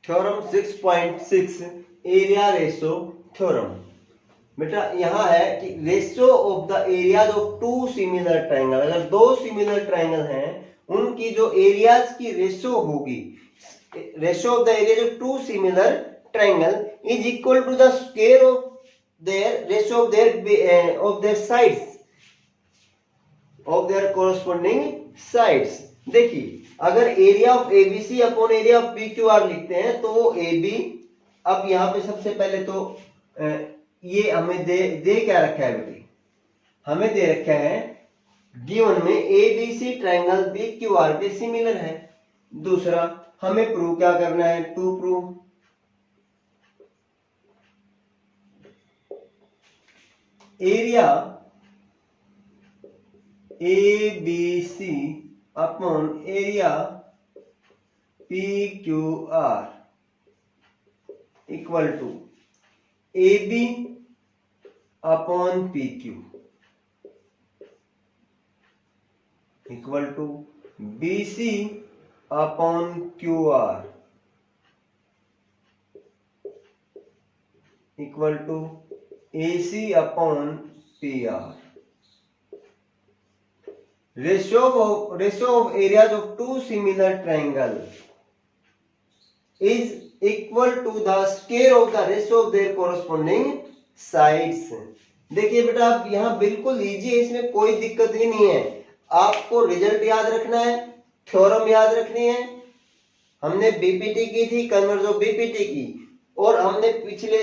Theorem 6.6 area ratio theorem. बेटा यहाँ है कि ratio of the areas of two similar triangle, अगर दो सिमिलर ट्रायंगल हैं उनकी जो एरियाज की रेशो होगी, ratio of the areas of two similar triangle is equal to the square of their ratio of their sides of their corresponding sides. देखिए अगर area of ABC upon area of PQR लिखते हैं तो वो AB, अब यहाँ पे सबसे पहले तो ये हमें दे क्या रखा है बेटे, हमें दे रखा है गिवन में एबीसी ट्रायंगल पीक्यूआर के सिमिलर है। दूसरा हमें प्रूव क्या करना है, to prove area ABC upon area PQR equal to AB upon PQ equal to BC upon QR equal to AC upon PR। Ratio of areas of two similar triangle is equal to the square of the ratio of their corresponding sides। देखिए बेटा आप यहाँ बिल्कुल easy है, इसमें कोई दिक्कत ही नहीं है। आपको रिजल्ट याद रखना है, थ्योरम याद रखनी है। हमने बीपीटी की थी, कन्वर्ज ऑफ बीपीटी की, और हमने पिछले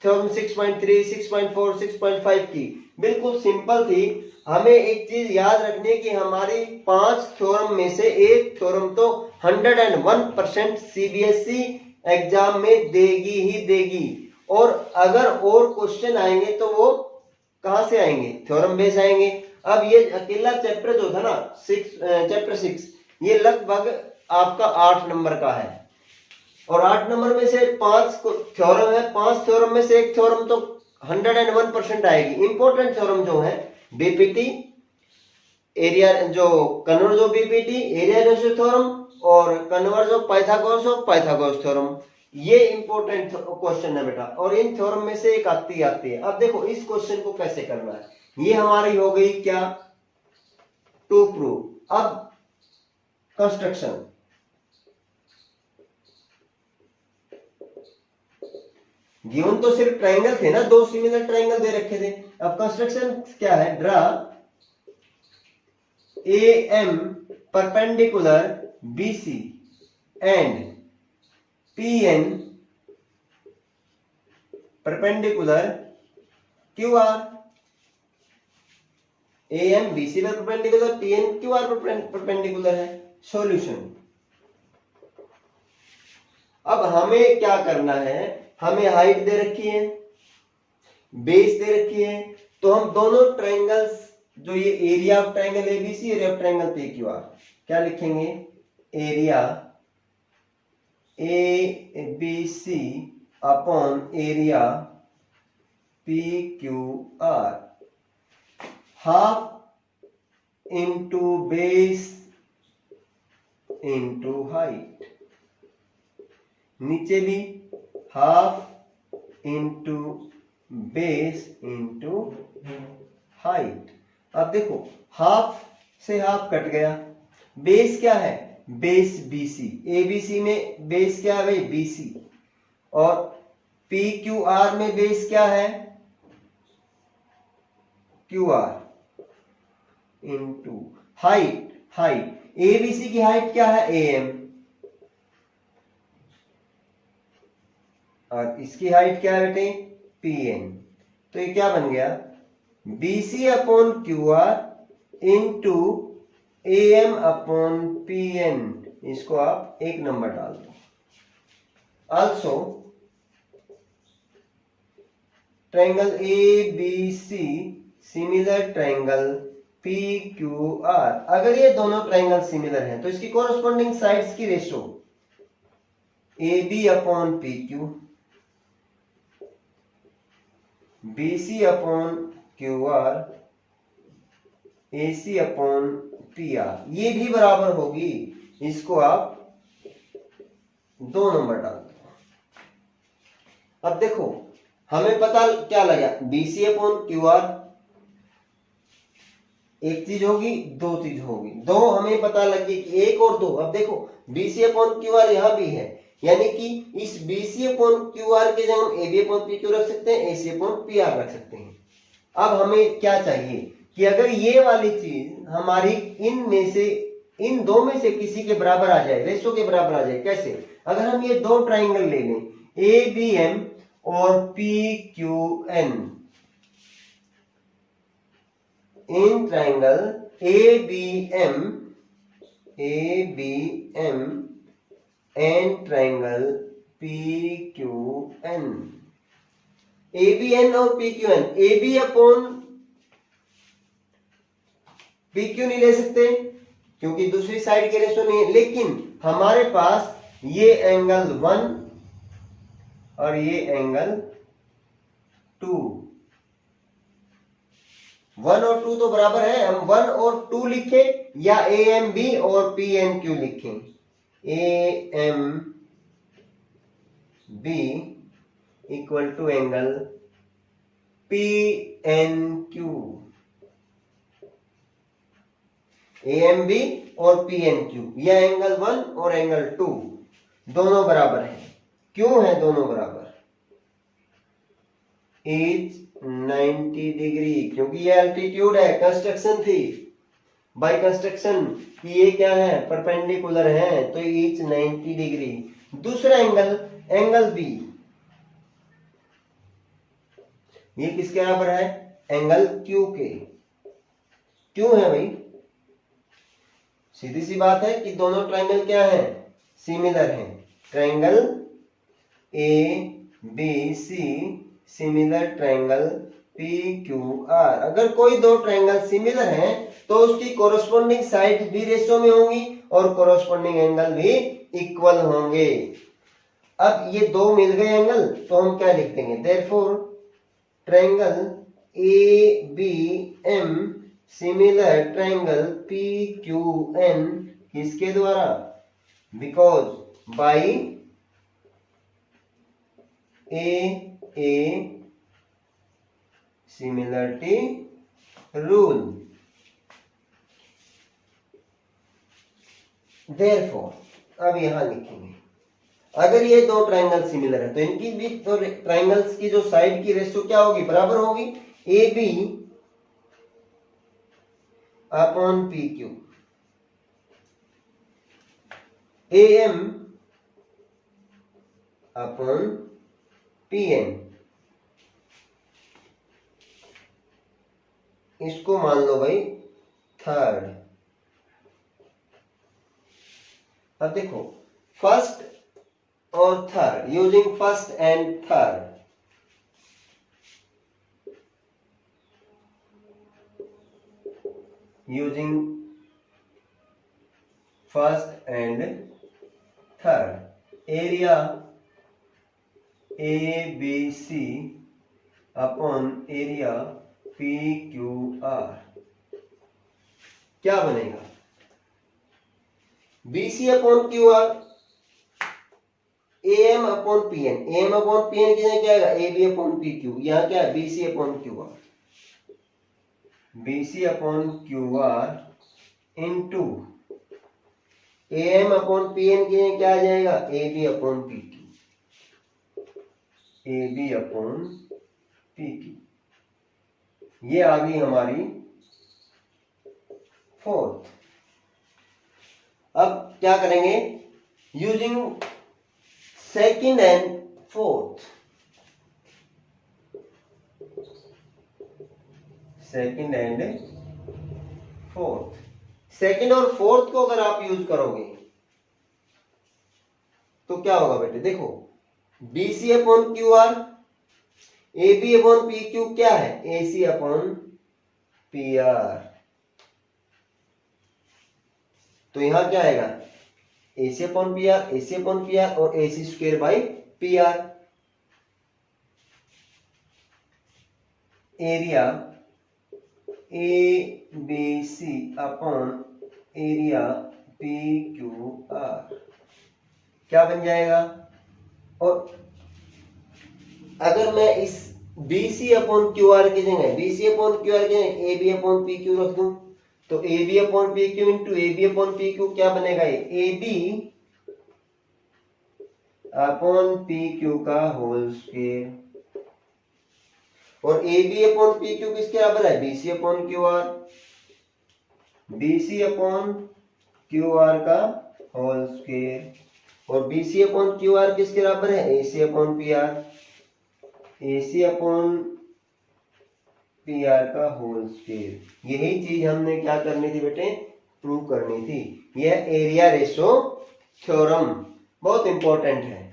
थ्योरम 6.3, 6.4, 6.5 की, बिल्कुल सिंपल थी। हमें एक चीज याद रखनी है कि हमारी 5 थ्योरम में से एक थ्योरम तो 101% सीबीएसई एग्जाम में देगी ही देगी, और अगर और क्वेश्चन आएंगे तो वो कहां से आएंगे, थ्योरम बेस आएंगे। अब ये अकेला चैप्टर जो था ना चैप्टर 6, ये लगभग आपका 8 नंबर का है, और 8 नंबर में से 5 थ्योरम है, 5 थ्योरम में से एक थ्योरम तो 101% आएगी। इंपॉर्टेंट थ्योरम जो है बीपीटी एरिया, जो converse of BPT area ratio theorem, और कन्वर्ज ऑफ पाइथागोरस थ्योरम, ये इंपॉर्टेंट क्वेश्चन है बेटा, और इन थ्योरम में से एक आती है। अब देखो इस क्वेश्चन को कैसे करना है, ये हमारी हो गई क्या, टू प्रूव। अब कंस्ट्रक्शन, गिवन तो सिर्फ ट्रायंगल थे ना, दो सिमिलर ट्रायंगल दे रखे थे। अब कंस्ट्रक्शन क्या है, draw AM perpendicular BC and PN perpendicular QR। AM BC पर परपेंडिकुलर, PN QR पर परपेंडिकुलर है। सॉल्यूशन, अब हमें क्या करना है, हमें हाइट दे रखी है, बेस दे रखी है, तो हम दोनों ट्रायंगल्स, जो ये area of triangle ABC, area of triangle PQR, क्या लिखेंगे, area ABC upon area PQR, half into base into height, नीचे भी half into base into height. अब देखो हाफ से हाफ कट गया, बेस क्या है, बेस BC, ABC में बेस क्या है भाई BC, और PQR में बेस क्या है QR इंटू हाइट ABC की हाइट क्या है AM, और इसकी हाइट क्या है बेटे PN। तो ये क्या बन गया, BC upon QR into AM upon PN, इसको आप 1 नंबर डाल दो। Also triangle ABC similar triangle PQR, अगर ये दोनों ट्रायंगल सिमिलर हैं तो इसकी कोरस्पोंडिंग साइड्स की ratio AB upon PQ, BC upon QR, AC upon PR, ये भी बराबर होगी, इसको आप 2 नंबर डाल दो। अब देखो हमें पता क्या लगा, BC अपॉन QR एक चीज होगी, दो चीज होगी, दो हमें पता लगी कि एक और दो। अब देखो BC अपॉन QR यहां भी है, यानी कि इस BC अपॉन QR के जगह हम AB अपॉन PQ रख सकते हैं, AC अपॉन PR रख सकते हैं। अब हमें क्या चाहिए कि अगर ये वाली चीज हमारी इन दो में से किसी के बराबर आ जाए, रेशो के बराबर आ जाए। कैसे? अगर हम ये दो ट्राइंगल ले लें ABM और PQN, in triangle ABM and triangle PQN, ABN और PQN, AB अपॉन PQ नहीं ले सकते क्योंकि दूसरी साइड के रेशो नहीं है, लेकिन हमारे पास ये एंगल 1 और ये एंगल 2, 1 और 2 तो बराबर है, हम 1 और 2 लिखें या AMB और PNQ लिखें। AMB equal to angle PNQ, AMB और PNQ, यह एंगल 1 और एंगल 2 दोनों बराबर हैं। क्यों है दोनों बराबर? ईच 90 डिग्री, क्योंकि ये एल्टीट्यूड है, कंस्ट्रक्शन थी बाय कंस्ट्रक्शन कि ये क्या है, परपेंडिकुलर है, तो ईच 90 डिग्री। दूसरा एंगल B, ये किसके बराबर है? एंगल Q के। क्यों है भाई? सीधी सी बात है कि दोनों ट्राइंगल क्या है, सिमिलर हैं। Triangle ABC similar triangle PQR। अगर कोई दो ट्राइंगल सिमिलर हैं तो उसकी कोरोस्पोंडिंग साइड भी रेशो में होंगी और कोरोस्पोंडिंग एंगल भी इक्वल होंगे। अब ये दो मिल गए एंगल, तो हम क्या लिख देंगे? Therefore triangle ABM similar triangle PQN किसके द्वारा? Because by A similarity rule. Therefore अब यहां लिखेंगे अगर ये दो ट्राइंगल सिमिलर है तो इनकी भी तो ट्राइंगल्स की जो साइड की रेशियो क्या होगी? बराबर होगी। AB upon PQ, AM upon PN। इसको मान लो भाई थर्ड। अब देखो फर्स्ट और third, using first and third, using first and third, area ABC upon area PQR क्या बनेगा? BC upon QR, AM upon PN, AM upon PN की जगह क्या आएगा? AB upon PQ। यहां क्या है? BC upon QR, BC upon QR into AM upon PN की जगह क्या आ जाएगा? AB upon PQ, AB upon PQ। ये आ गई हमारी फोर्थ। अब क्या करेंगे? Using second and fourth, second and fourth, second और फोर्थ को अगर आप यूज करोगे तो क्या होगा बेटे? देखो BC upon QR, AB upon PQ क्या है? AC upon PR। तो यहां क्या आएगा? AC upon PR, AC upon PR और AC square by PR। Area ABC upon area PQR। क्या बन जाएगा। और अगर मैं इस BC अपॉन QR की जगह BC अपॉन QR की जगह AB अपॉन PQ रख दूं तो AB upon PQ into AB upon PQ क्या बनेगा, ये AB अपॉन PQ का होल स्क्वायर। और AB अपॉन PQ किसके बराबर है, BC upon QR, BC upon QR का होल स्क्वायर। और BC अपॉन QR किसके बराबर है, AC upon PR, AC upon PR का होल स्क्वायर। यही चीज हमने क्या करनी थी बेटे, प्रूव करनी थी। यह एरिया रेशो थ्योरम बहुत इंपॉर्टेंट है।